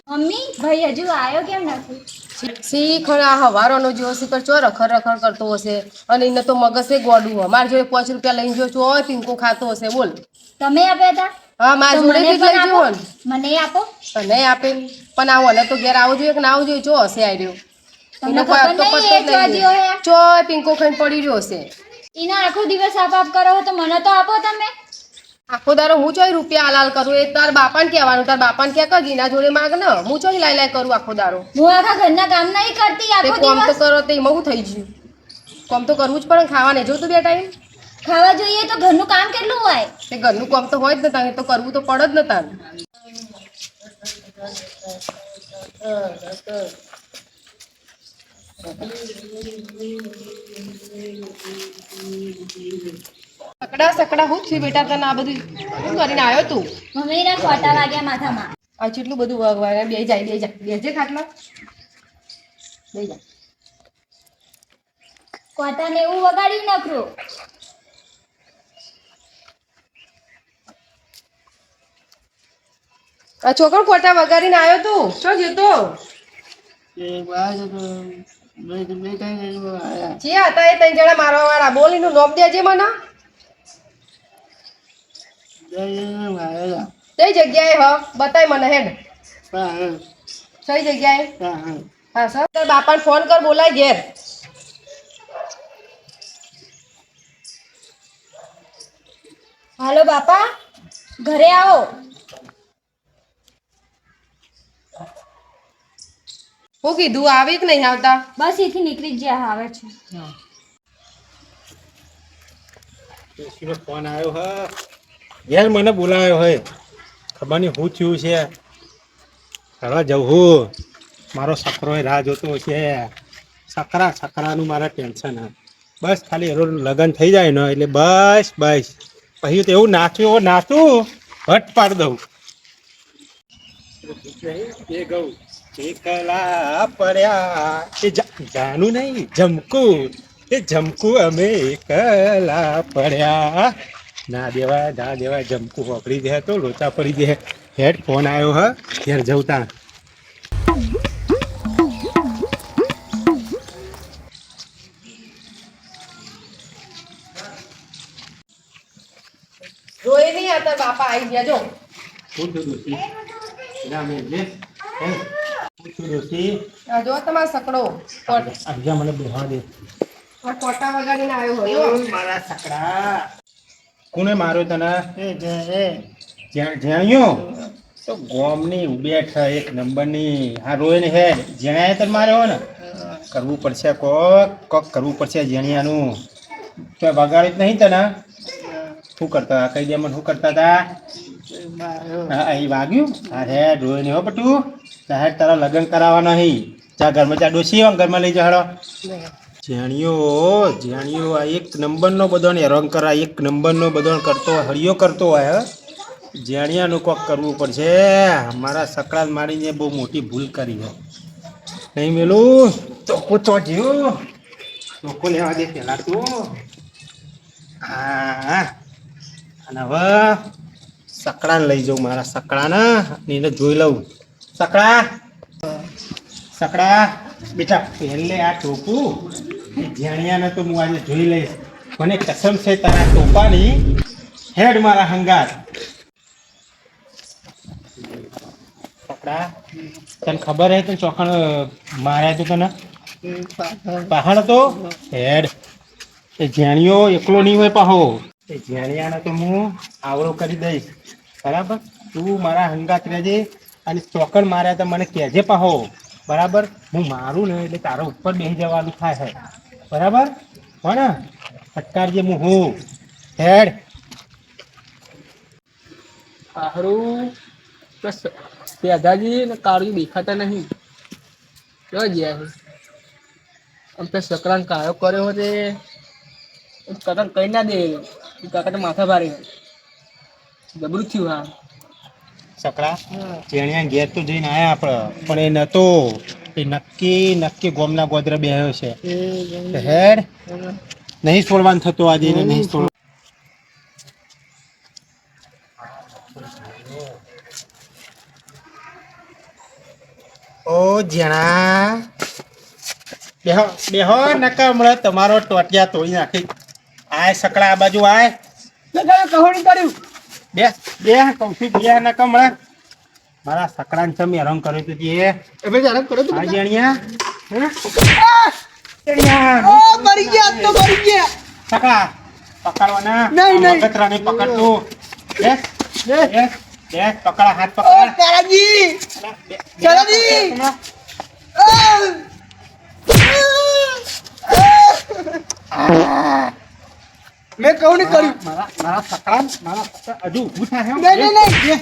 Mummy ભાઈ હજુ આવ્યો કેમ નથી? સી ખરા હવારોનો જેવો સી પર ચો રખર રખર કરતો હશે અને એને તો મગસે ગોડું અમાર જોડે 5 રૂપિયા લઈને જો ચો પિંકો ખાતો હશે બોલ. તમે આપ્યા હતા? હા માર તો જોડે મને થી જ પણ લઈ આપો, જવો ને. મને આપો. તને આપે પણ આવો ને તો ઘેર આવું જોઈએ કે ના આવું જોઈએ ચો હશે આર્યો. તમને એનો કોઈ ખબર આપતો નહીં પત્તો એ જ નહીં ચોજ્યો હે? ચો પિંકો ખાઈને પડી રહ્યો હશે. એના આખો દિવસ આપ કરો તો મને તો આપો તમે. આખો દારો હું ચોય રૂપિયા હાલાલ કરું એ તાર બાપાને કહેવાનું તાર બાપાને કે કજીના જોડે માગ ને હું ચોય લાઈ લાઈ કરું આખો દારો. હું આખા ઘરના કામ નહીં કરતી તે આખો કોમ તો દિવસ. કરો તે એમાં હું થઈ ગયું. કોમ તો કરવું જ પડે ખાવાને જો તું બે ટાઈમ. ખાવા જોઈએ તો ઘરનું કામ કેટલું હોય? તે ઘરનું કામ તો હોય જ ને તારે તો કરવું તો પડે જ ને તાર. સકડા હું થયું બેટા તને આ બધું શું કરીને આવ્યો તું? મમ્મીના ખોટા વાગ્યા માથામાં. આ કેટલું બધું વાગવાય બે જાય બેજે ખાટલા બે જા. કોટાને એવું વગાડી નાખરું. આ છોકરો કોટા વગાડીને આવ્યો તું શું જતો? જે હતા એ 3 જણા મારવા વાળા બોલ એનું નામ દેજે મને. કઈ જગ્યાએ હ બતાય મને હેડ. કઈ જગ્યાએ? હા સર તાર બાપાને ફોન કર બોલાય ઘેર. હાલો બાપા ઘરે આવો. હું કીધું આવી કે નહીં આવતા? બસ એથી નીકળી ગયા આવે છે. ફોન આવ્યો હ યાર મને બોલાવ્યો હોય ખબર નહીં શું થયું છે. હવે જવું મારો સકરો રાહ જોતો છે. સકરાનું મારા ટેન્શન હે. બસ ખાલી એનો લગ્ન થઈ જાય ને એટલે બસ પછી તો એવું નાચું હટ પાડી દઉં. એ ગઉ એકલા પડ્યા એ જાનું નહીં જમકું અમે એકલા પડ્યા ના દેવાય જમકું વાપરી દે તો લોચા પડી દે. હેડ ફોન આવ્યો હ ઘેર જવતા. જોઈ નહીં આવતા બાપા આવી ગયા જો. જો તમારો સકડો મને બેહવા દે. કોટા વગાડીને આવ્યો હોય મારા સકડા કોને માર્યો તને? જાણ્યો તો ગોમની બેઠ એક નંબરની આ રોઈને હે જેણાએ તને માર્યો ને કરવું પડશે કોક કરવું પડશે જેણિયાનું. તો વગાડી જ નહીં તને શું કરતા કઈ દે મને શું કરતા હતા? હા એ વાગ્યું અરે રોઈને હો બટું તારે તારા લગ્ન કરાવવા નહીં. ચા ઘરમાં ચા ડોસી ઘરમાં લઈ જા હળો. જેણીઓ આ એક નંબરનો બધો ને રંગ કરા એક નંબરનો બધો કરતો હળિયો કરતો હોય. જેણિયાનું કોક કરવું પડશે. મારા સકડા મારીને બહુ મોટી ભૂલ કરી છે. નહીં મેલું ચોખ્ખો ચોજ્યો ચોખ્ખો લેવા દે પેલા તું. હા અને હવે સકડાને લઈ જાઉં મારા સકડાને એને જોઈ લઉં. સકડા બેટા પહેલે આ ટોપું જેણિયાને તો હું આજે જોઈ લઈશ. મને કસમ છે તારા ટોપાની હેડ મારા હંગાત. સકડા તને ખબર હે તને ચોખણ માર્યા તો તને પહાડ હતો હેડ. એ જેણિયો એકલો નહીં હોય પાહો એ જેણિયાને તો હું આવડો કરી દઈશ બરાબર. તું મારા હંગાત રહેજે અને ચોકડ માર્યા તો મને કહેજે પાહો બરાબર. હું મારું ને એટલે તારા ઉપર બેસી જવાનું થાય છે બરાબર. કોને ફટકારજે હું હેડ. હારું બસ દાદાજી ને કાળું દેખાતા નહીં ક્યાં ગયા છે? આમ તો સકરાને કાયો કર્યો તે કાકા કઈ ના દે કાકા તો માથા ભારે જબરું થયું. હા સકડા ચેણિયા ઘેર તો જઈને આયા આપણે પણ એ નતો એ નક્કી ગોમના ગોદરા બેહ્યો છે. હેડ નહીં છોડવાનું થતું આજે એને નહીં છોડવાનું. ઓ જણા બેહો બેહો નકા હમણાં તમારો ટોટિયા તોડી નાખી. આય સકડા આ બાજુ આય. કહોણી કર્યું બે બે કહું છું બે નકા હમણાં મારા સકડાને ચમ હેરાન કર્યું તું તે તમે જરાક કરો તો આ જણિયા મરી ગયા તો મરી ગયા સકડા પકડવાના નહીં, નહીં. મગતરાને પકડતું બેસ બેસ બેસ પકડા હાથ ઓ પકડ કારાજી કારાજી! મેં કહું નહીં કર્યું મારા મારા સકડા હજુ ઊભું થાય એમ? નહીં નહીં નહીં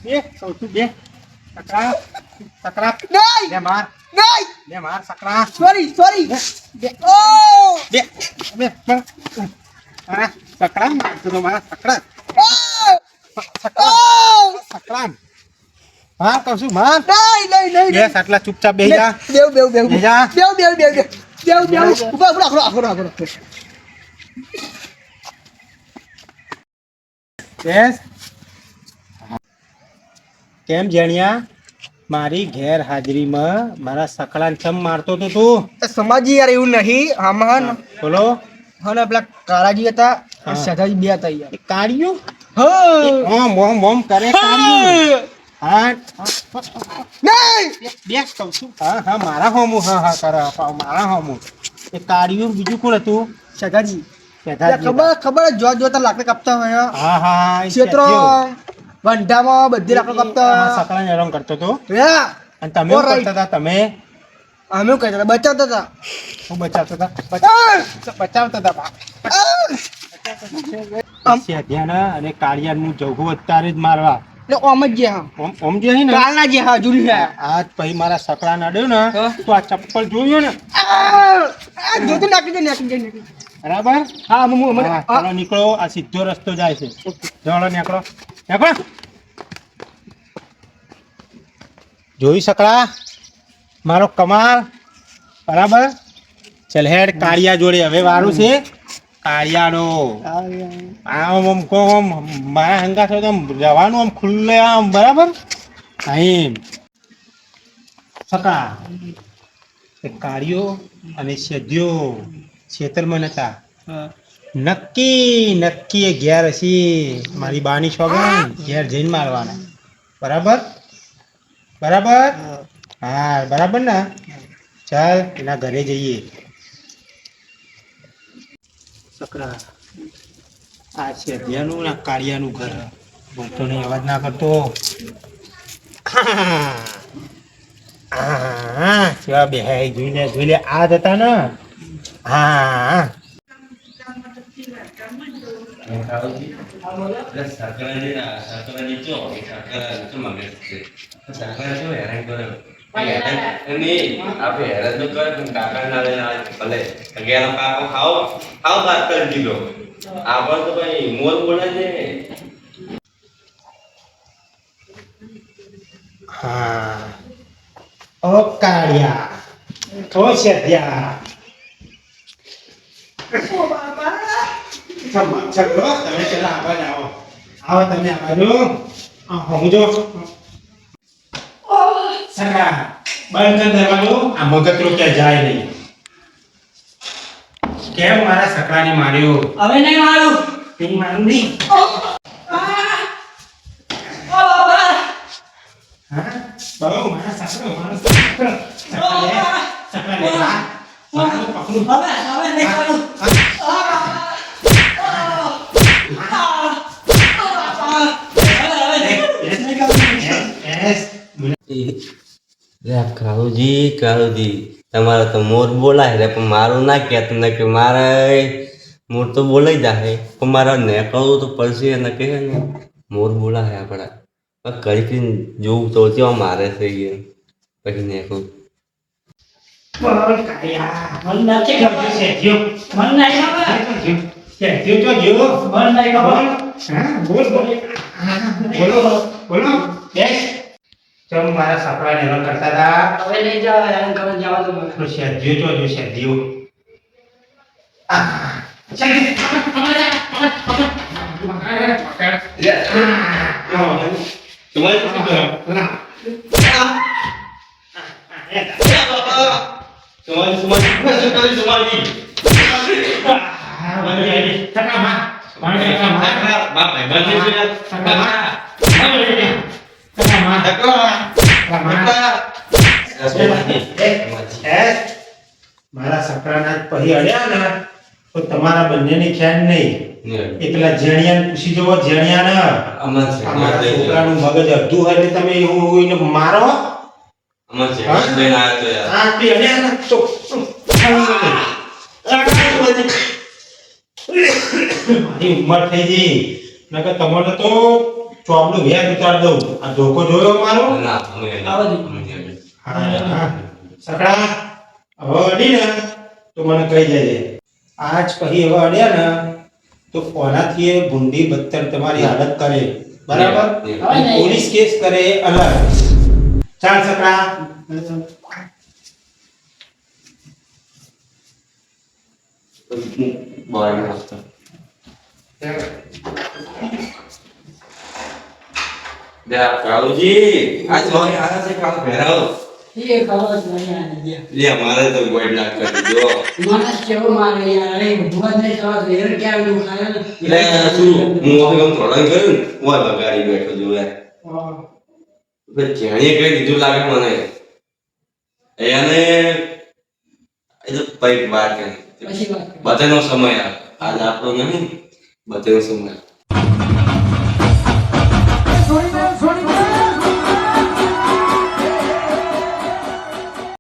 બે કહું છું બે સકડા સકડા નહીં બે માર નહીં બે માર સકડા સોરી સોરી બે ઓ બે બે મારા સકડા મારતો તો મારા સકડા સકડા માર કહું છું માર નહીં નહીં નહીં બે સાટલા ચૂપચાપ બેહી જા બેવ બેવ બેવ બેહી જા. બેવ બેવ બેવ બેવ બેવ બેવ ઉભા ઉભા ઉભા ઉભા બેસ કેમ જણ્યા મારી ગેર હાજરીમાં મારા સકડાને ચમ મારતો તો તું સમાજી યાર એવું નહીં આમાં બોલો હા પેલા કારાજી હતા હા. સદાજી બે હતા યાર એ કાળિયું હા ઓમ ઓમ ઓમ કરે કાળિયું હા નહીં બેસ કહું છું હા હા મારા હોમું હા હા કરે મારા હોમું એ કાળિયું બીજું કોણ હતું સદાજી શેઠાજી ખબર ખબર જ જોતા લાકડા કાપતા હોય હા હા એ ક્ષેત્રો વંઢામાં બધી લાકડા કાપતા હોય સકડાને હેરાન કરતો તો હા અને તમે All શું right. કરતા હતા તમે અમે શું કહેતા હતા બચાવતા હતા શું બચાવતા હતા બચાવતા હતા બા. શેઠિયાના અને કાળિયાનું જવું અત્યારે જ મારવા એટલે ઓમ જ ગયા ઓમ ઓમ જે હે ને કાલના જે હા જુલી છે આજ પછી મારા સકડા નડ્યો ને હા. તો આ ચપ્પલ જોયું ને જોતું નાખી દે નાખી દે નાખી દે. બરાબર હા મમ્મી મને હા, ચાલો નીકળો આ સીધો રસ્તો જાય છે ચાલો નીકળો નીકળો જોઈ સકડા મારો કમાલ બરાબર ચલ હેડ કાળિયા જોડે હવે વારું છે કાળિયાનો આમ આમ કો આમ મારા હંગા છો તો આમ જવાનું આમ ખુલ્લે આમ બરાબર અહીં સકડા એ કાળિયો અને સેદ્યો છેતરમાં નતા નક્કી નક્કી એ ઘેર હશી મારી બાની સોગન ઘેર જઈને મારવાના બરાબર બરાબર હા બરાબર ને ચાલ એના ઘરે જઈએ સકરા આ છે ધ્યાનું ના કાળિયાનું ઘર બોલતો નહીં અવાજ ના કરતો હા કેવા બેહાઈ જોઈ લે આ જ હતા ને હા હા ઓ કાળિયા ઓ શેઠિયા ચલો તમે પેલા આવા જ આવો આવો તમે આ બાજુ સમજો સગા બંધ કર દરવાજો આ મગતરો ક્યાં જાય નહીં કેમ મારા સકડાને માર્યો હવે નહીં મારું નહીં મારું નહીં હા બહુ મારા સકડો સકડા લે મારું પકડું હવે નહીં મારું કાળુજી તમારે તો મોર બોલાય રે પણ મારું ના કહેતું ને કે મારે મોર તો બોલાઈ જાય પણ મારે નીકળવું તો પડશે એને કહે ને મોર બોલાય આપણા કરી કરીને જોવું તો કેવા મારે છે એ પછી નીકળું બોલ કાયા મન નથી ગમતું શેઠિયો મન નહીં ગમતું શેઠિયો તો જો મન નહીં ગમતું હા બોલ બોલ બોલો બોલો બેસ ચમ મારા સપડા ને રંગ કરતા હતા હવે નહીં જાવ હેરાન કરવા જવા દો મને તો શેઠિયો તો જો શેઠિયો આ શેઠિયો તમારે શું કરો? મારા સકરાના પહી અડ્યા ને તો તમારા બંનેની ખ્યાલ નહીં. એકલા જેણિયાને પૂછી જુઓ, જેણિયાને અમારા છોકરાનું મગજ અડધું હોય એટલે તમે એવું એને મારો. હા, તે અડ્યા ને તો મારી ઉંમર થઈ ગઈ, નકર તમારે તો ચોપડું વેર ઉતાર દઉં. આ ધોકો જોયો મારો? હા, સકડા હવે અડી ને તો મને કહી દેજે. આજ પછી હવે અડ્યા ને તો કોનાથી એ ભૂંડી બત્તર તમારી હાલત કરે, બરાબર? અને પોલીસ કેસ કરે અલગ. ચાલ સકડા. કાળુજી આજ મારે આયા છે કાલ ભેરાવ ये खबर नहीं आनी લે મારે તો ગોળ ના કરી દો मानस केव मारे यार अरे भगवान ने तो देर क्या दुखाया લે શું હું હવે થોડા ગયું ઓય બગાડી બેઠો જો યાર જાણીએ કઈ દીધું લાગે મને એને એ તો પૈક વાત કરી अच्छी बात બધાનો સમય આજ આપણો નહીં બધાનો સમય છોડી દે